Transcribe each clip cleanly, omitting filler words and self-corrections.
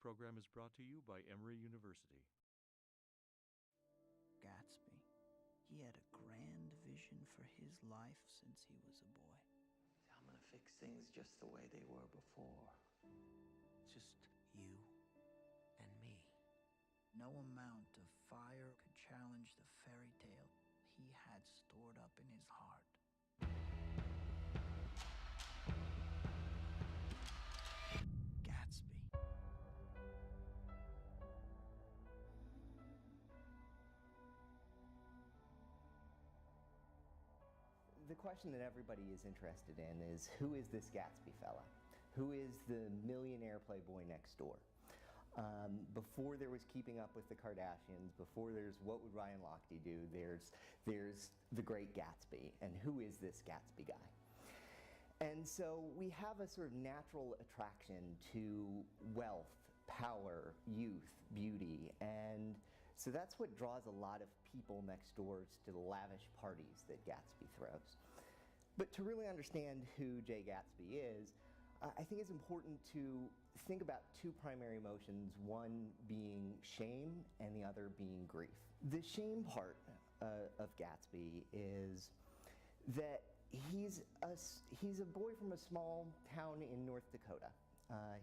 program is brought to you by Emory University. Gatsby. He had a grand vision for his life since he was a boy. I'm gonna fix things just the way they were before. Just you and me. No amount of fire could challenge the fairy tale he had stored up in his heart. Gatsby. The question that everybody is interested in is, who is this Gatsby fella? Who is the millionaire playboy next door? Before there was Keeping Up with the Kardashians, before there's What Would Ryan Lochte Do, there's the Great Gatsby. And who is this Gatsby guy? And so we have a sort of natural attraction to wealth, power, youth, beauty, and so that's what draws a lot of people next door to the lavish parties that Gatsby throws. But to really understand who Jay Gatsby is, I think it's important to think about two primary emotions, one being shame and the other being grief. The shame part of Gatsby is that he's a boy from a small town in North Dakota.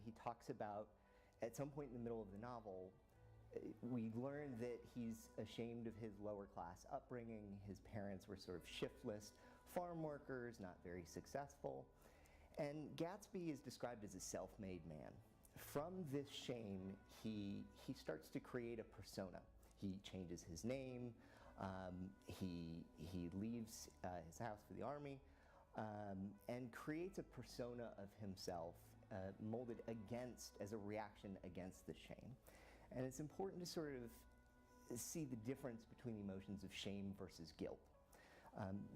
He talks about, at some point in the middle of the novel, we learn that he's ashamed of his lower class upbringing. His parents were sort of shiftless farm workers, not very successful. And Gatsby is described as a self-made man. From this shame, he starts to create a persona. He changes his name, he leaves his house for the army, and creates a persona of himself molded as a reaction against the shame. And it's important to sort of see the difference between the emotions of shame versus guilt.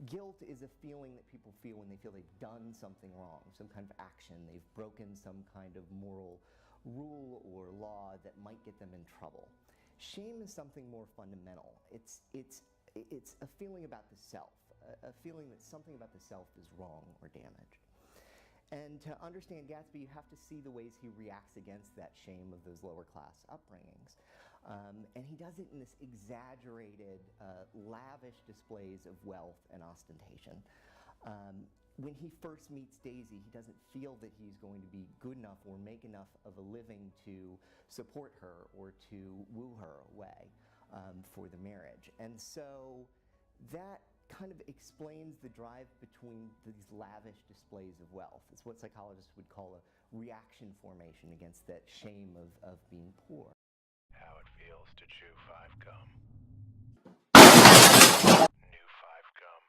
Guilt is a feeling that people feel when they feel they've done something wrong, some kind of action, they've broken some kind of moral rule or law that might get them in trouble. Shame is something more fundamental. It's a feeling about the self, a feeling that something about the self is wrong or damaged. And to understand Gatsby, you have to see the ways he reacts against that shame of those lower class upbringings. And he does it in this exaggerated, lavish displays of wealth and ostentation. When he first meets Daisy, he doesn't feel that he's going to be good enough or make enough of a living to support her or to woo her away for the marriage. And so that kind of explains the drive between these lavish displays of wealth. It's what psychologists would call a reaction formation against that shame of being poor. How it feels to chew 5 gum. New 5 gum.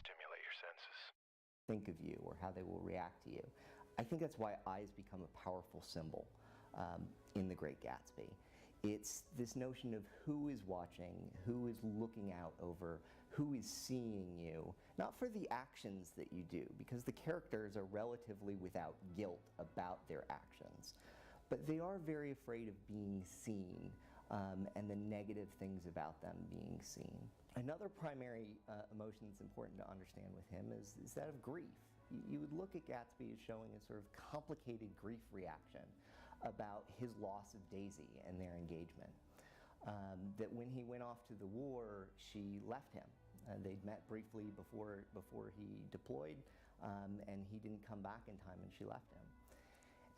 Stimulate your senses. Think of you or how they will react to you. I think that's why eyes become a powerful symbol in The Great Gatsby. It's this notion of who is watching, who is looking out over, who is seeing you, not for the actions that you do, because the characters are relatively without guilt about their actions, but they are very afraid of being seen and the negative things about them being seen. Another primary emotion that's important to understand with him is that of grief. You would look at Gatsby as showing a sort of complicated grief reaction about his loss of Daisy and their engagement. That when he went off to the war, she left him. They'd met briefly before he deployed, and he didn't come back in time, and she left him.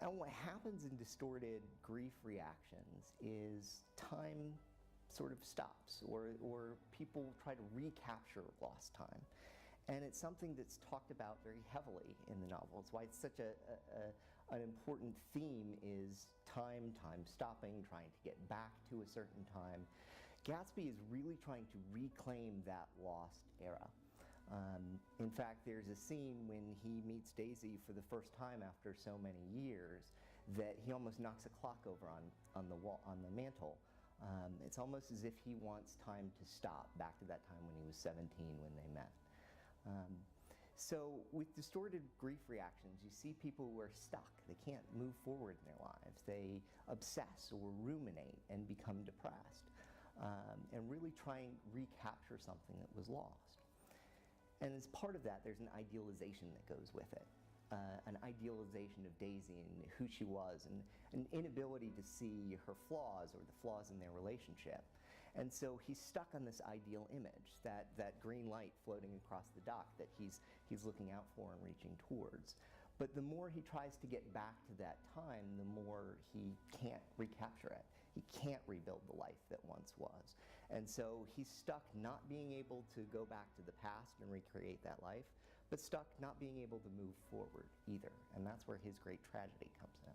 And what happens in distorted grief reactions is time sort of stops, or people try to recapture lost time. And it's something that's talked about very heavily in the novel. It's why it's such an important theme is time stopping, trying to get back to a certain time. Gatsby is really trying to reclaim that lost era. In fact, there's a scene when he meets Daisy for the first time after so many years that he almost knocks a clock over on the wall, on the mantle. It's almost as if he wants time to stop, back to that time when he was 17 when they met. So with distorted grief reactions, you see people who are stuck. They can't move forward in their lives. They obsess or ruminate and become depressed and really try and recapture something that was lost. And as part of that, there's an idealization that goes with it. An idealization of Daisy and who she was, and an inability to see her flaws or the flaws in their relationship. And so he's stuck on this ideal image, that green light floating across the dock that he's looking out for and reaching towards. But the more he tries to get back to that time, the more he can't recapture it. He can't rebuild the life that once was. And so he's stuck not being able to go back to the past and recreate that life, but stuck not being able to move forward either. And that's where his great tragedy comes in.